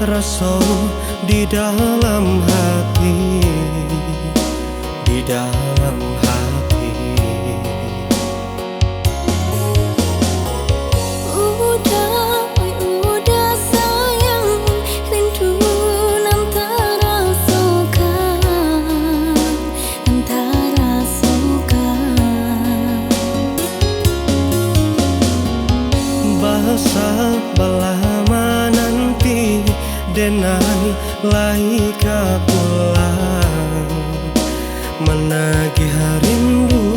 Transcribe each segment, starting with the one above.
rasa di dalam hati, di dalam hati. Udah sayang, rindu nan terasukan, nan terasukan. Bahasa belama nanti denai lai pulang menagih rindu.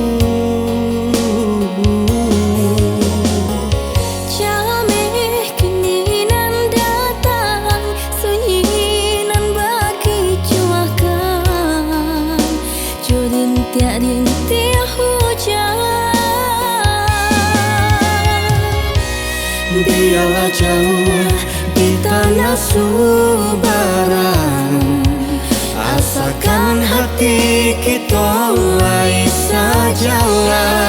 Jameh kini nan datang, sunyi nan bagi cuakan, jurin tiak hujan. Biarlah jauh di tanah Subaran, asalkan hati kita lai sajalah.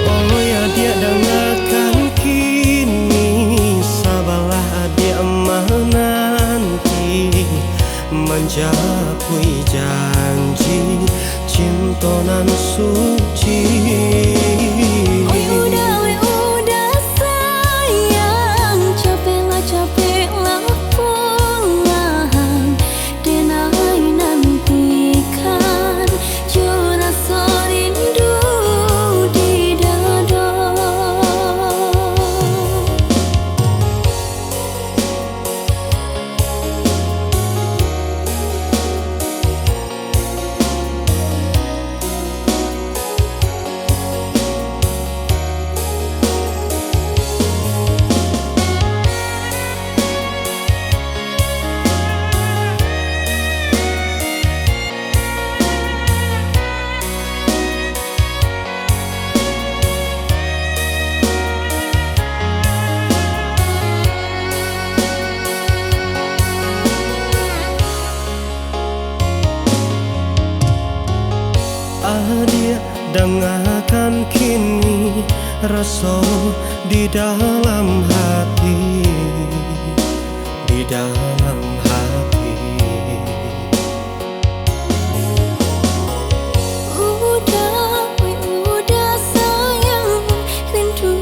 Oh ya dia dengarkan kini, sabarlah dia menanti, menjapui janji cinta nan suci. Udah sayang, capeklah pulang, denai nantikan, jauh rasa rindu di dada. Dia dengarkan kini, rasa di dalam hati, di dalam hati. Udah sayang, rindu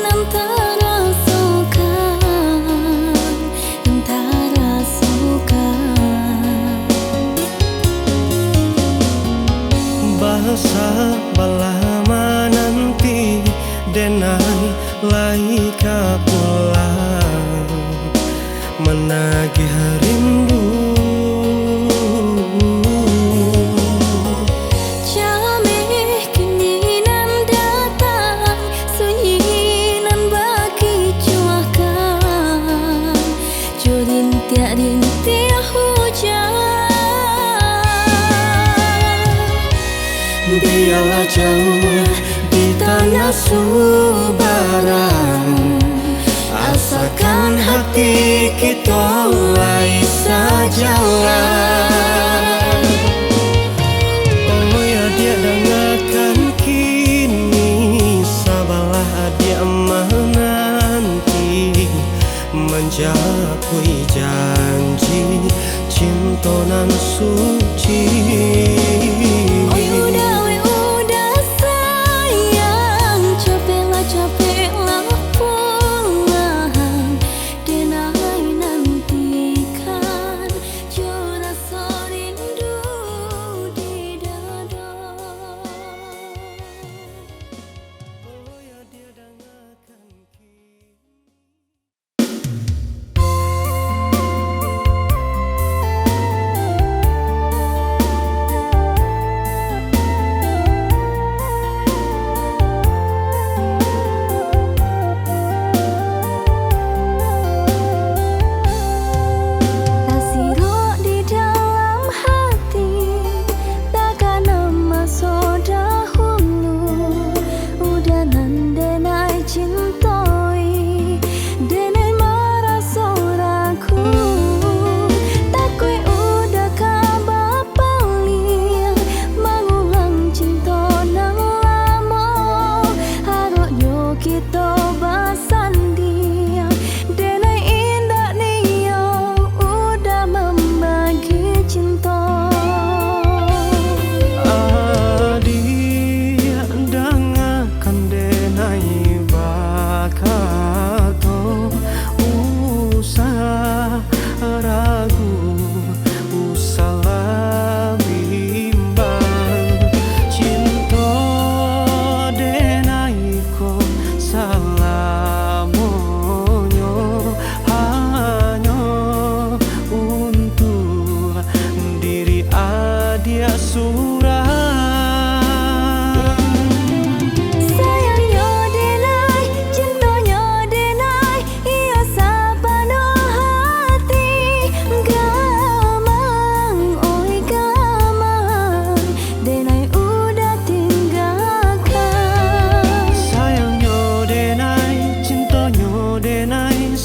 nan terasukan, nan terasukan. Bahasa belama nanti denai lai pulang menagih rindu. Jameh kini nan datang, sunyi nan bagi cuakan, jurin tiak hujan. Biarlah jauh di tanah Subaran, asalkan hati kita lai sajalah. Oh ya dia dengarkan kini, sabarlah dia menanti, menjapui janji cinta nan suci. Udah sayang, capeklah pulang, denai nantikan, jauh rasa rindu di dada. Oh ya dia dengarkan kini.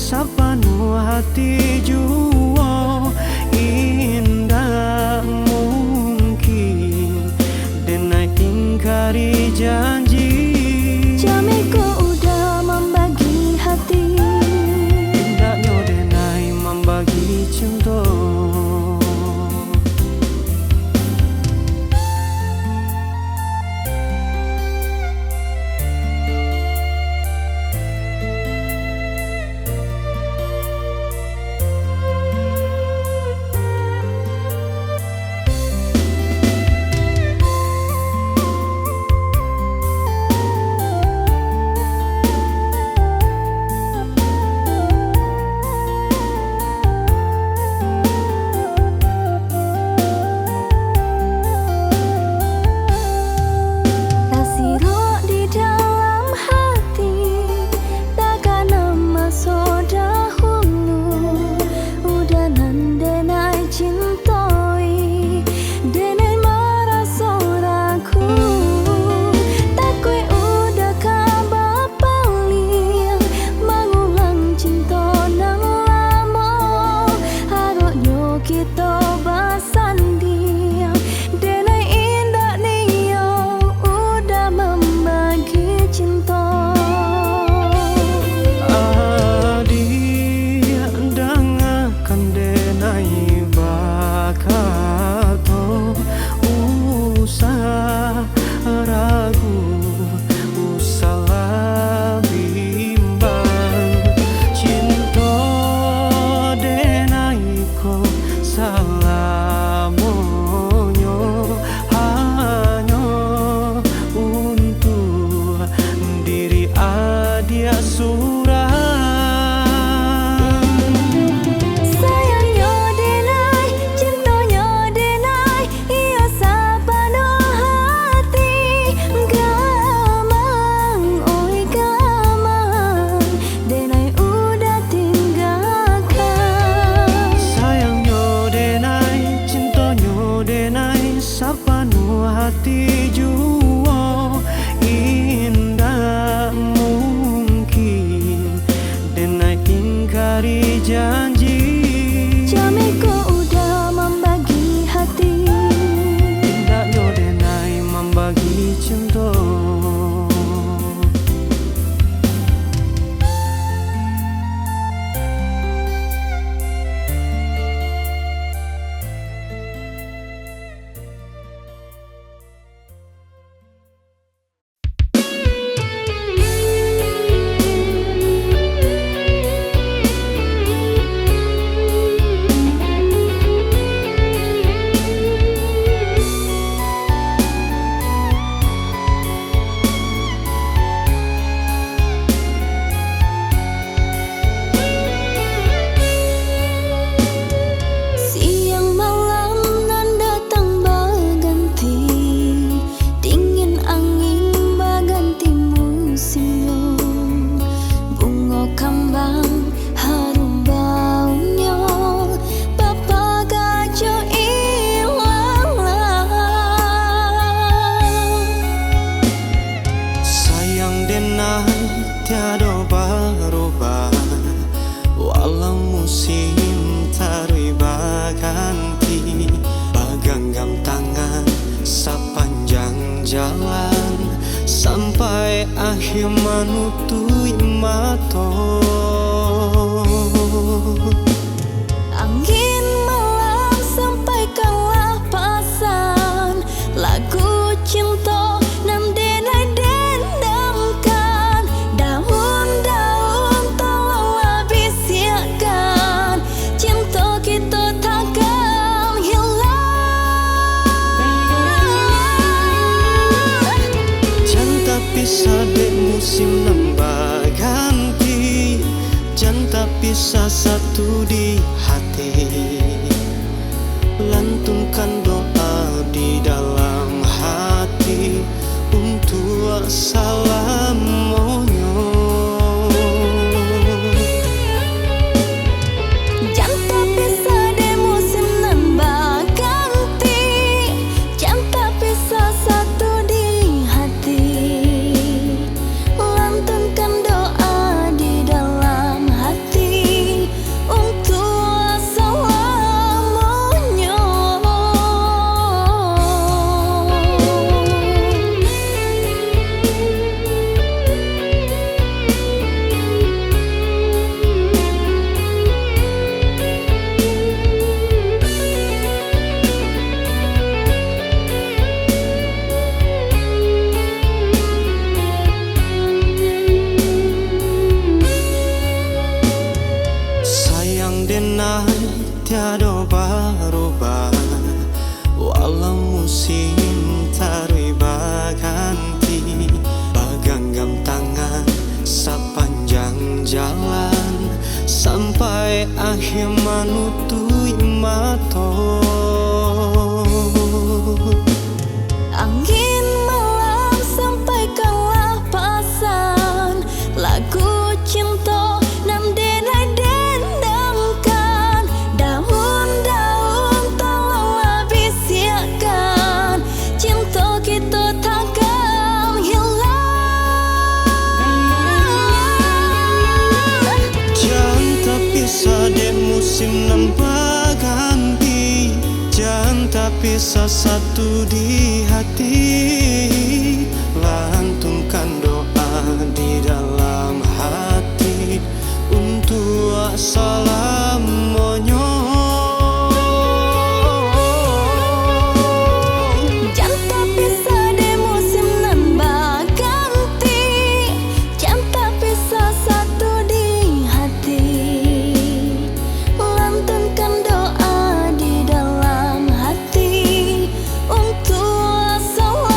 sepenuh hati jua indah mungkin denai ingkari janji. Jamiku udah membagi hati, Indahnya denai membagi cinta. Sepenuh hati jua indah mungkin denai ingkari janji. Jamiku udah membagi hati, Indahnya denai membagi cinta. Tiada berubah walau musim terubah ganti, bergenggam tangan sepanjang jalan sampai akhir menutup mata. angin malam sampaikanlah pesan lagu cinta nam denai dendangkan. Daun-daun tolonglah bisikan cinta kita takkan hilang. Jangan bisa dek musim nambah ganti, jangan bisa satu di hati. Lantunkan doa di dalam hati untuk salamonya. Jangan bisa de musim nambah ganti, jangan bisa satu di hati. Lantunkan doa di dalam hati damai tiada berubah, walau musim terubah ganti. Bergenggam tangan sepanjang jalan sampai akhir menutui mata. Angin malam sampaikanlah pesan, lagu cinta nam denai dendangkan. Daun-daun tolonglah bisikan, cinta kita takkan hilang. Jangan terpisah di musim nan berganti, jangan terpisah satu di hati. Lantunkan doa di dalam hati untuk selamanya. Jangan terpisah di musim nan berganti, jangan terpisah satu di hati. Lantunkan doa di dalam hati untuk selamanya.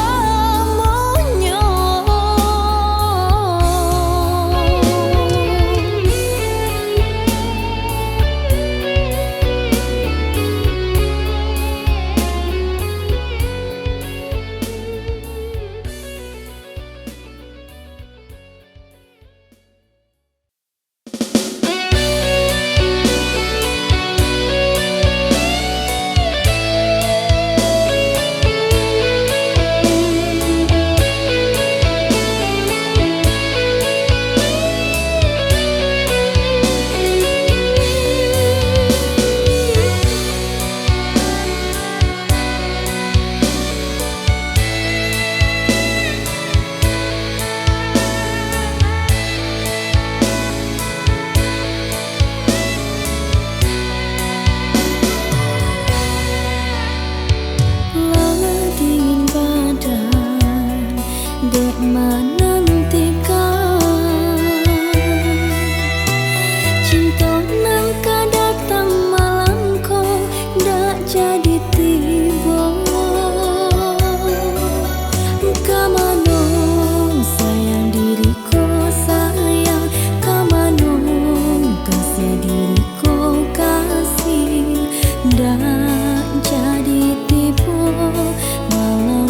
Dek menantikan cinta nan datang malamku dak jadi tiba. Kamano sayang diriku sayang, kamano kasih diriku kasih, dak jadi tiba malam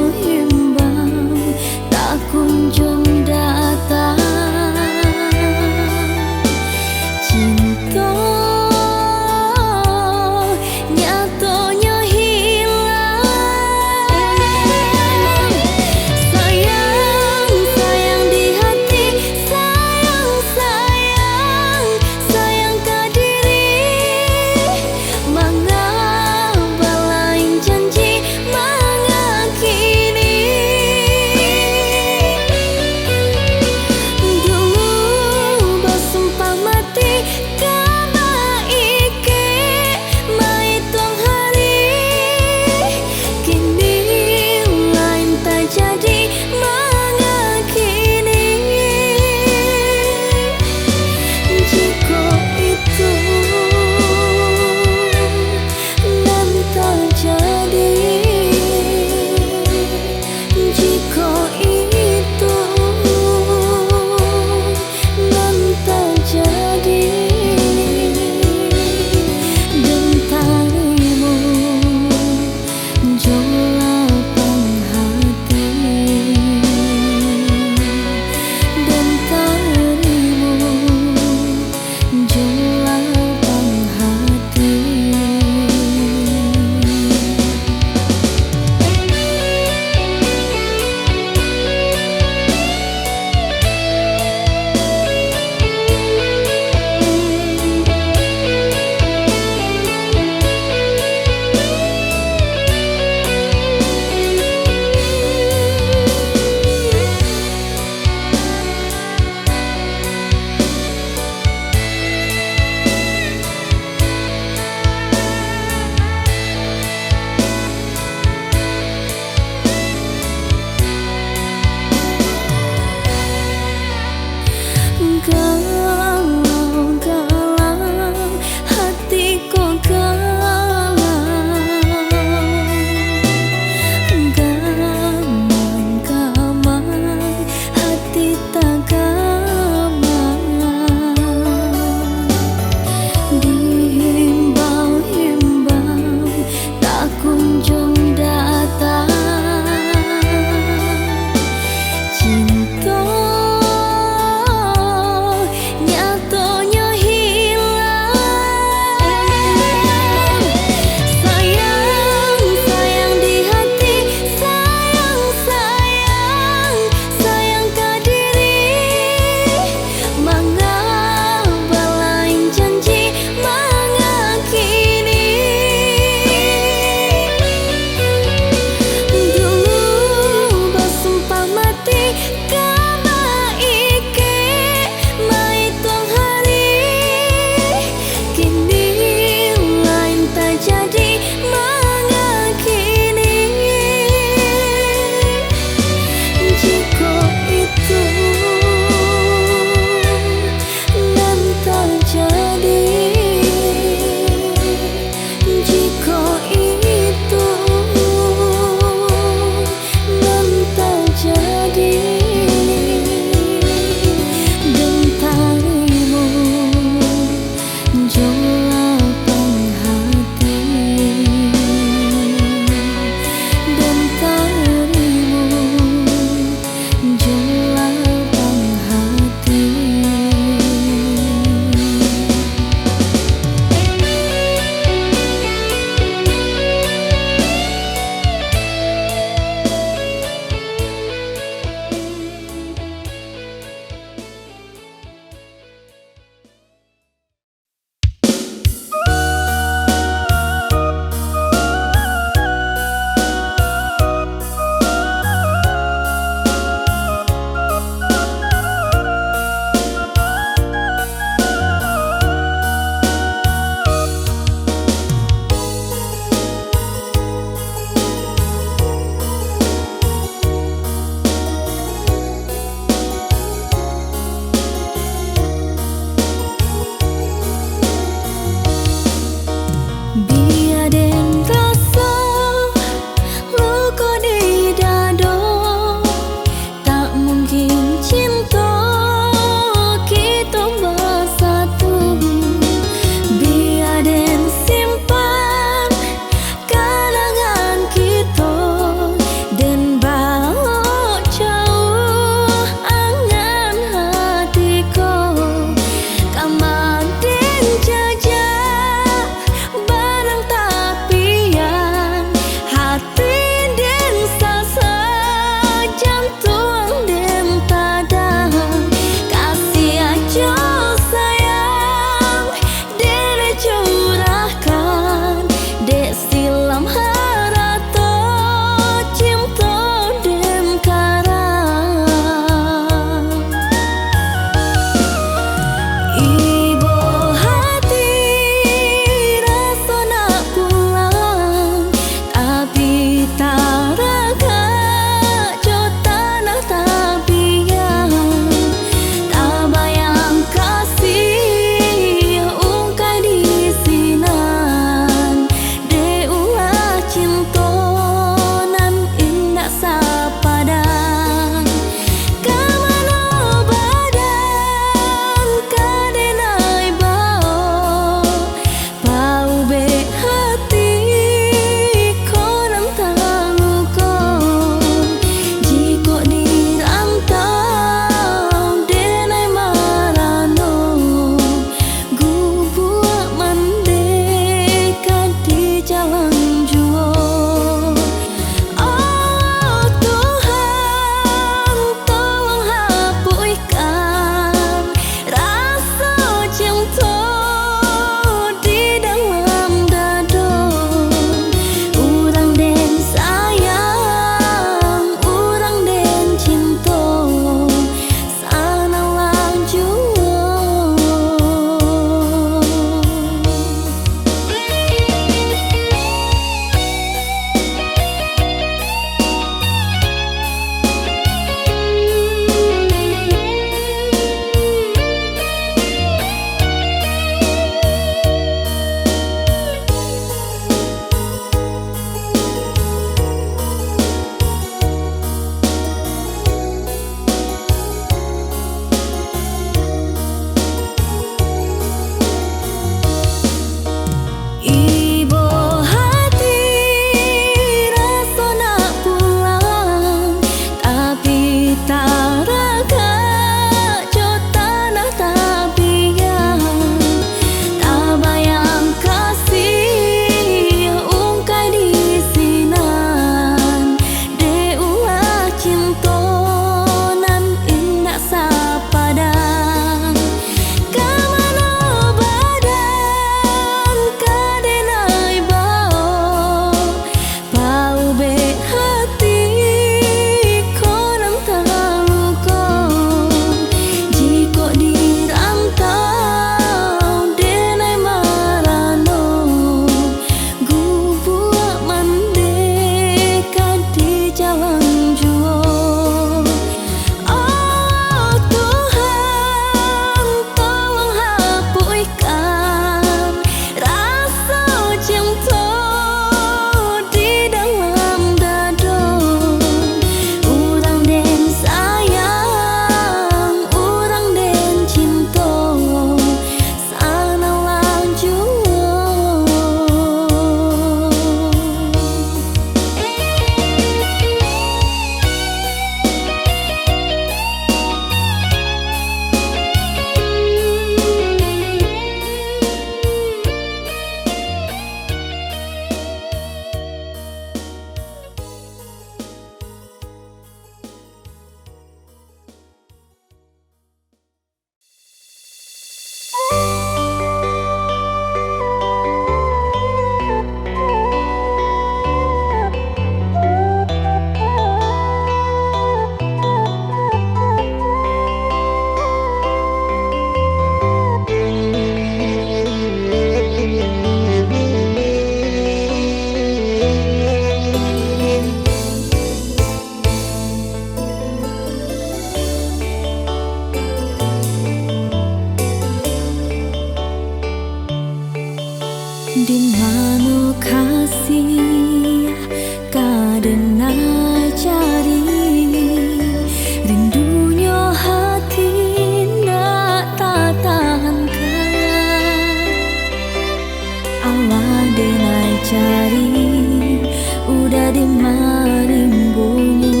jadi marimbunyi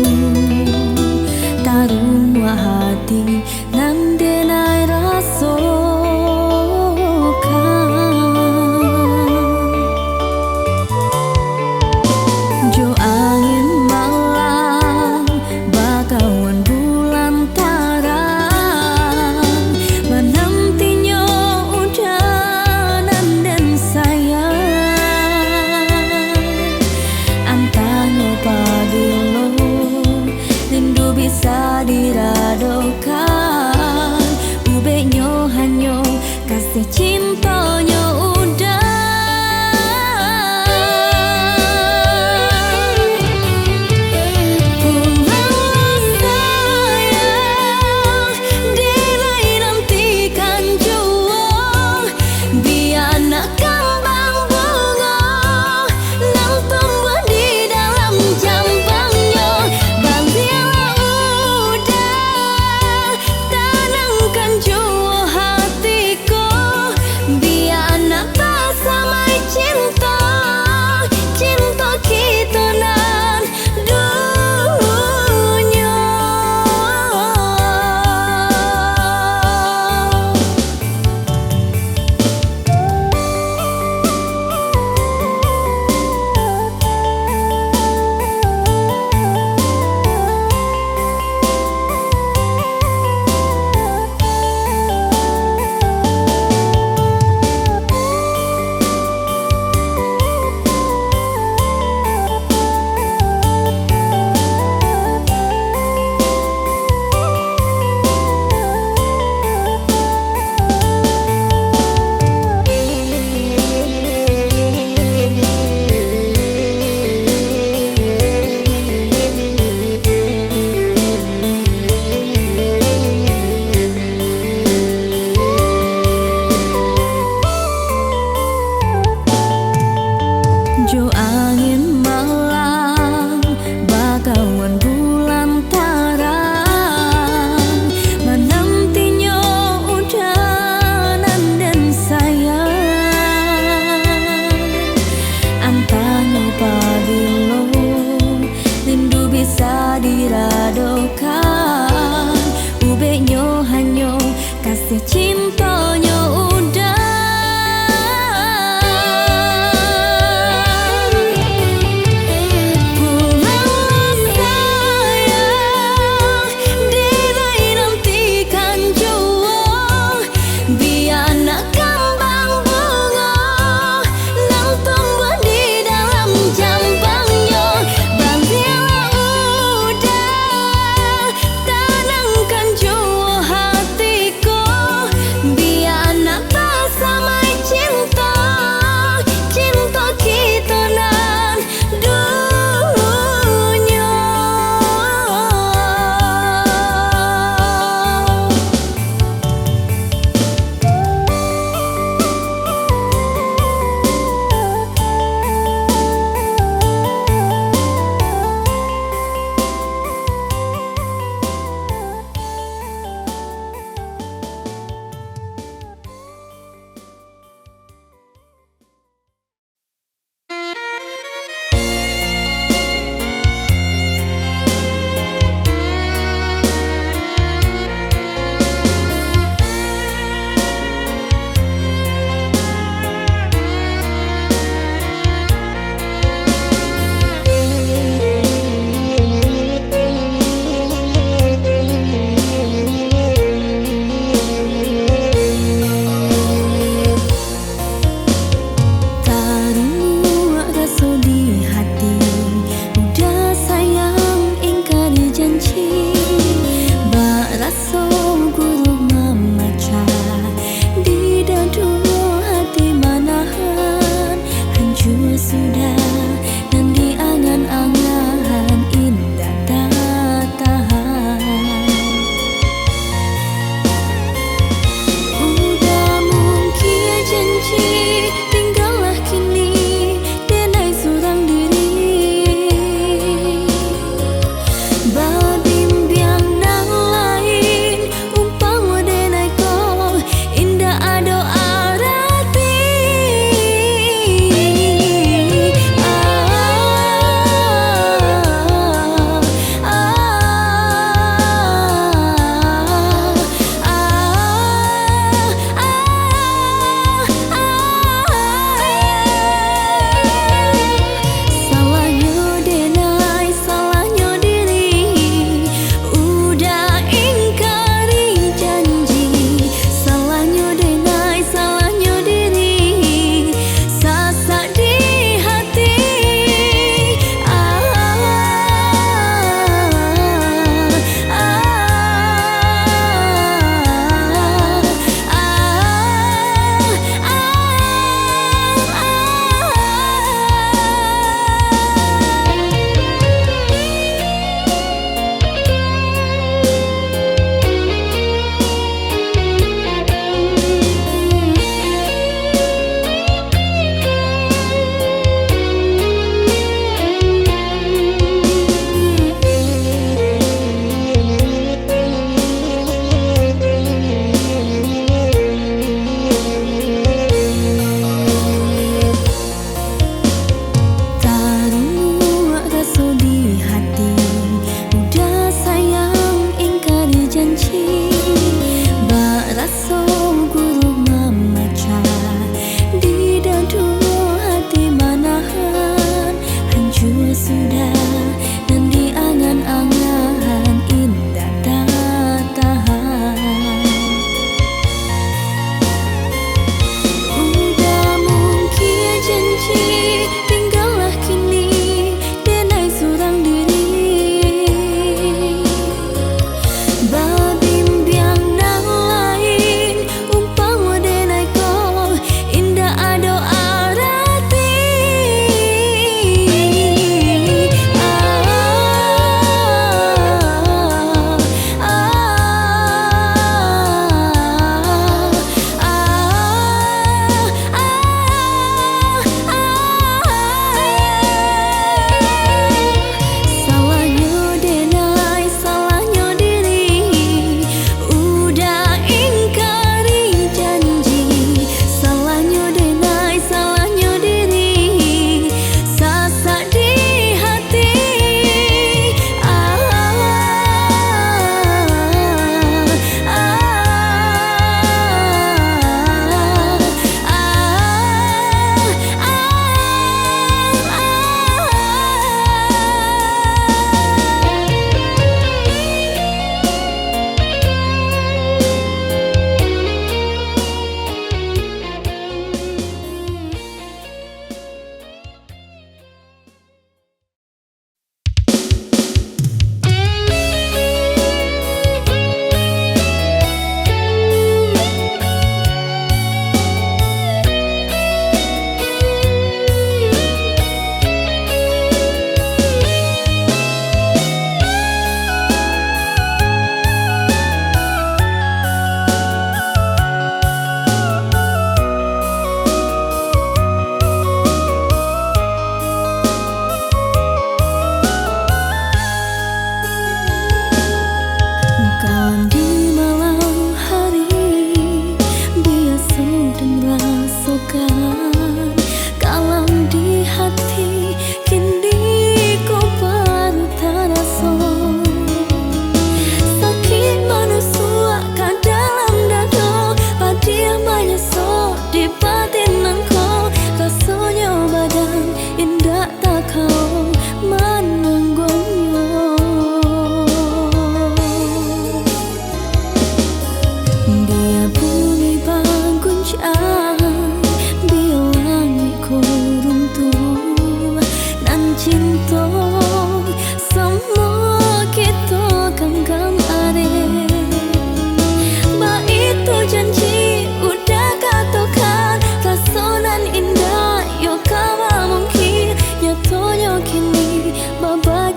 tarung hati nandenai rasoka jo angin malam bakawan bulan tarang menantinya udanan dan sayang antanya pagi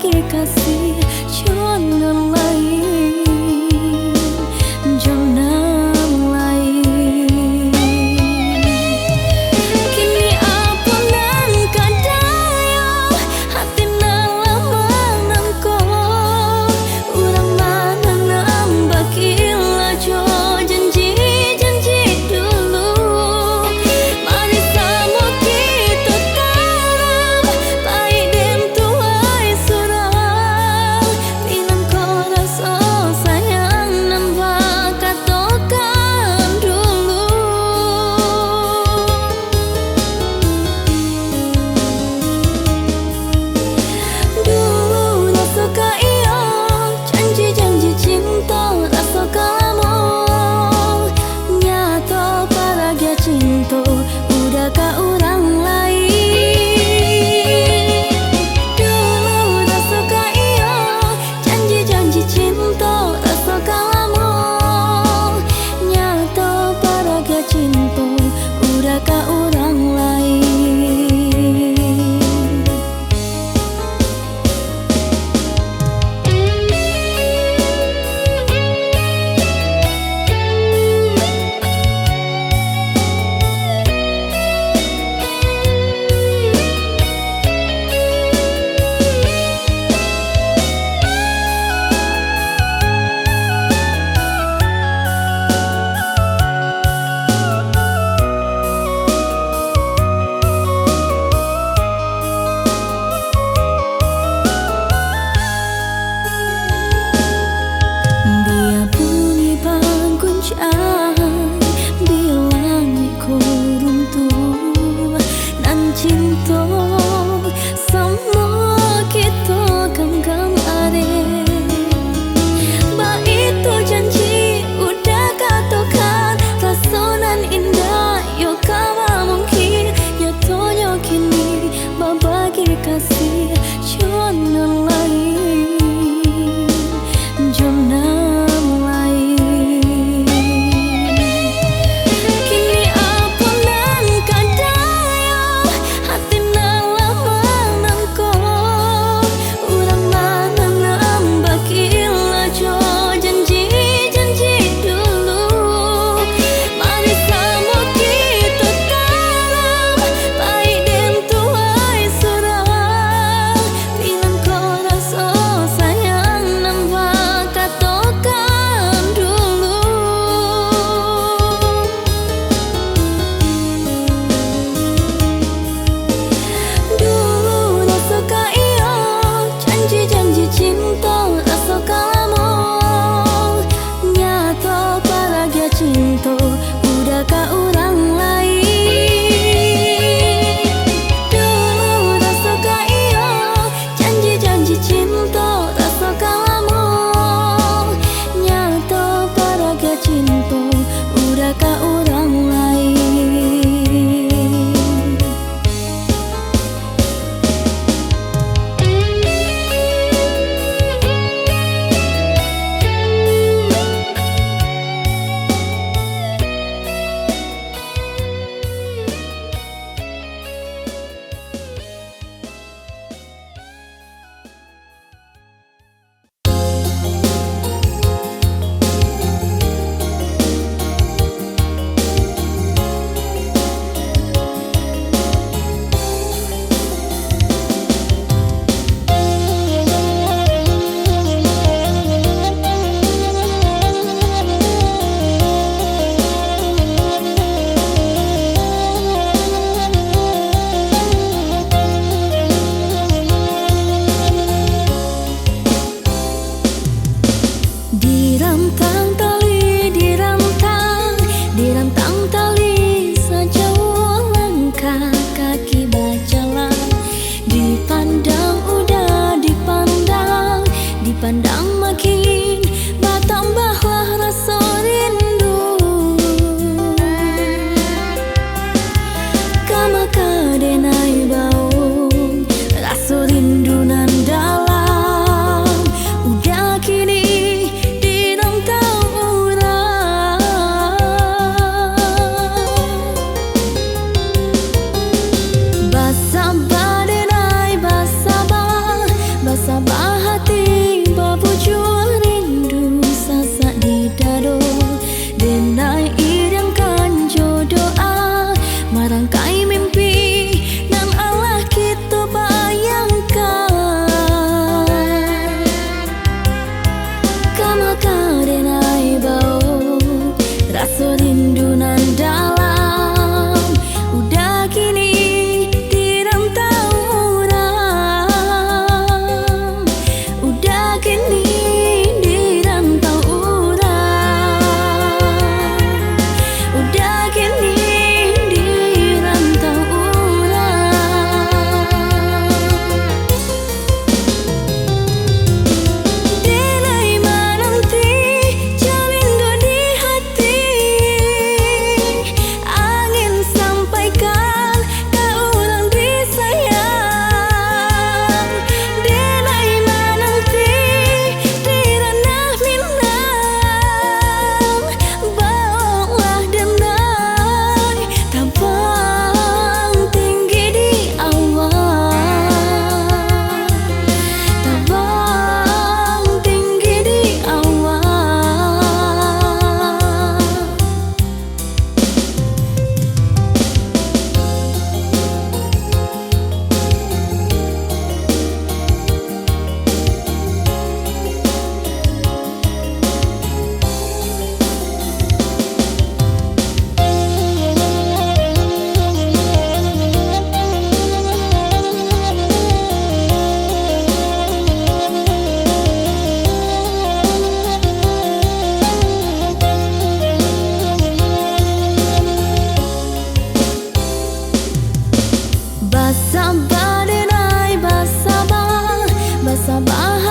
berbagi kasih jangan lain, jangan lain. Kini apunan kadaya hati lama nangko urang mana nambah kila jo janji dulu. Mari sama kita tarap pai dem tuai surau bilang kau rasa sayang nambah katakan dulu. Dulu rasa kaya janji cinta rasa kamu nyata bahagia cinta udah ke orang lain. Dulu rasa kaya janji cinta rasa kamu nyata bahagia cinta udah ke orang lain. Dia bunyi pangkuncang bilang ku runtuh nan cinta sama kita genggam are. Ba itu janji udah katakan rasonan indah yo kawa mungkin nyatanya kini berbagi kasih jangan lain, jangan lain. Kini apunan kadaya hati lama nangko urang mana nambah kila jo janji dulu. Mari sama kita tarap pai dem tuai surau bilang kau rasa sayang nambah katakan dulu. Dulu rasa kaya janji cinta rasa kamu nyata bahagia cinta udah ke orang lain. Dulu rasa kaya janji cinta rasa kamu nyata bahagia cinta udah ke orang lain. Dirantang tali sejauh langkah kaki berjalan. Dipandang udah dipandang makin bertambahlah rasa rindu. Kamaka denai bau rasa rindu nan dalam udah kini sabar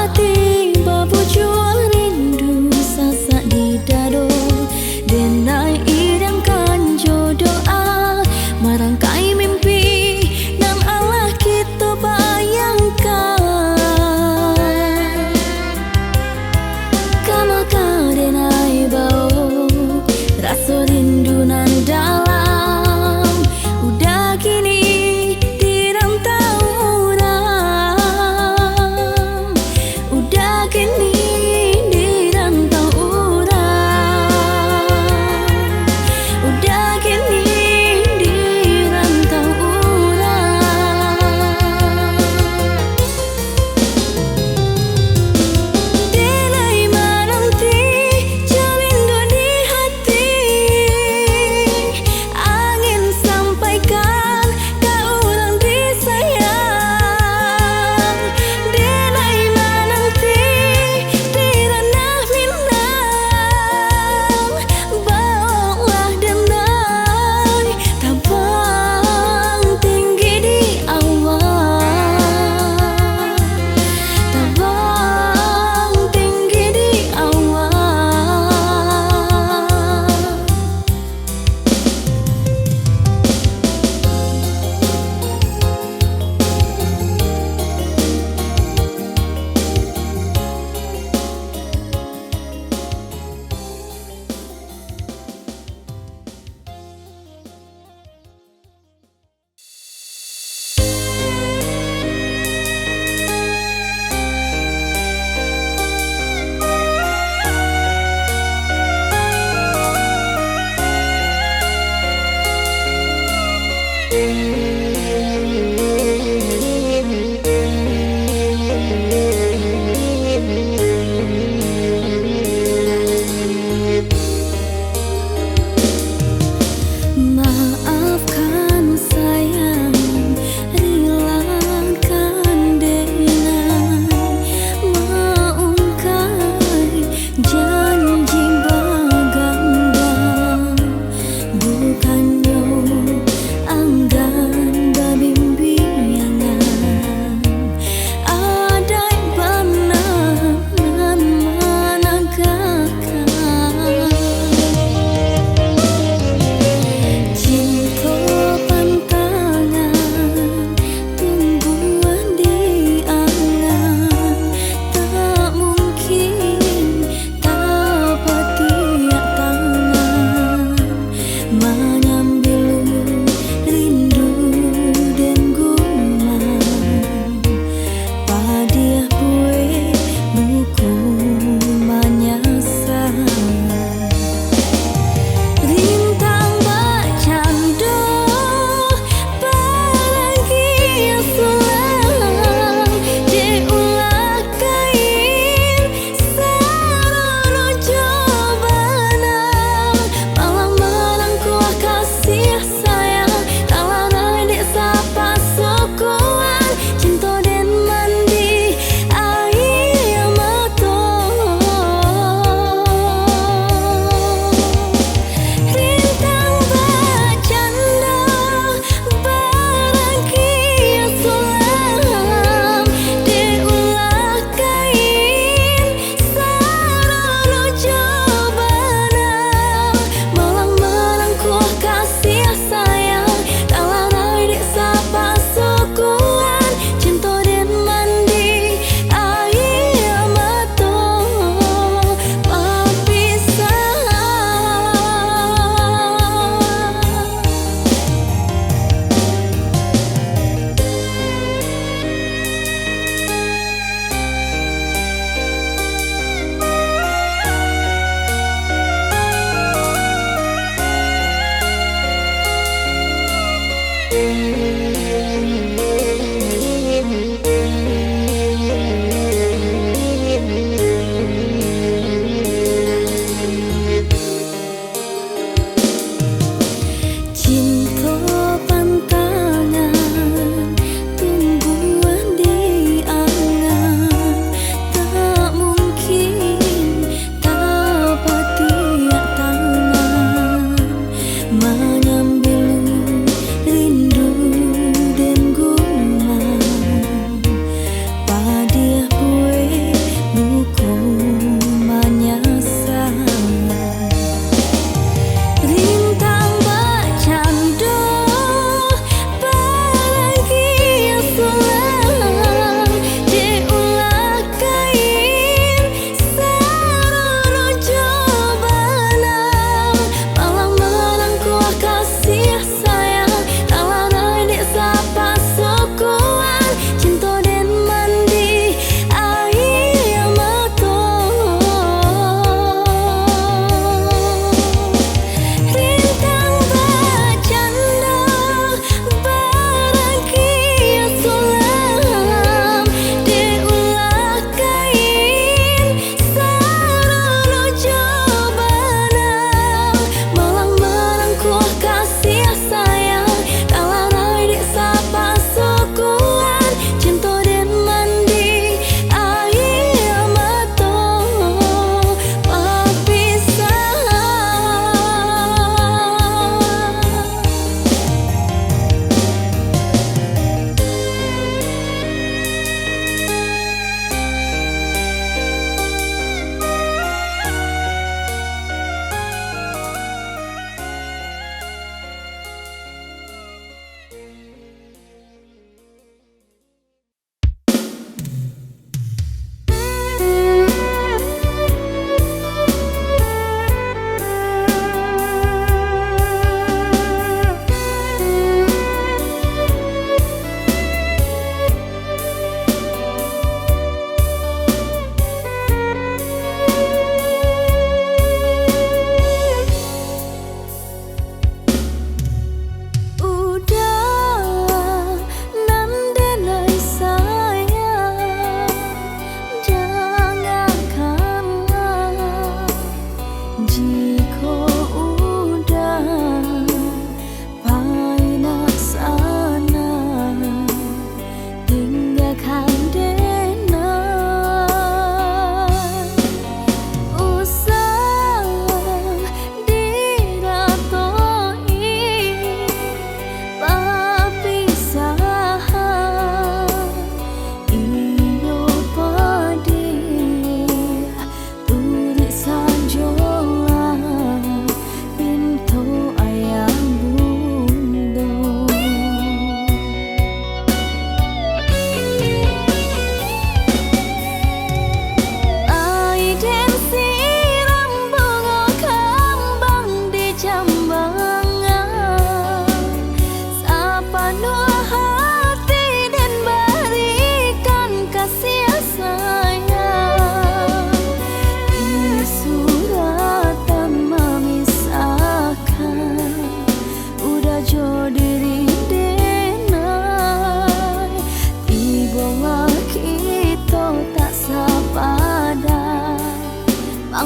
hati babujur rindu sasak di dado denai idangkan jodoh merangkai mimpi dan Allah kita bayangkan kama kau denai bau rasa rindu nan dalam udah kini tidak tahu orang udah kini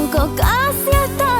mangko kasih tak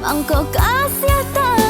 mangko kasih tak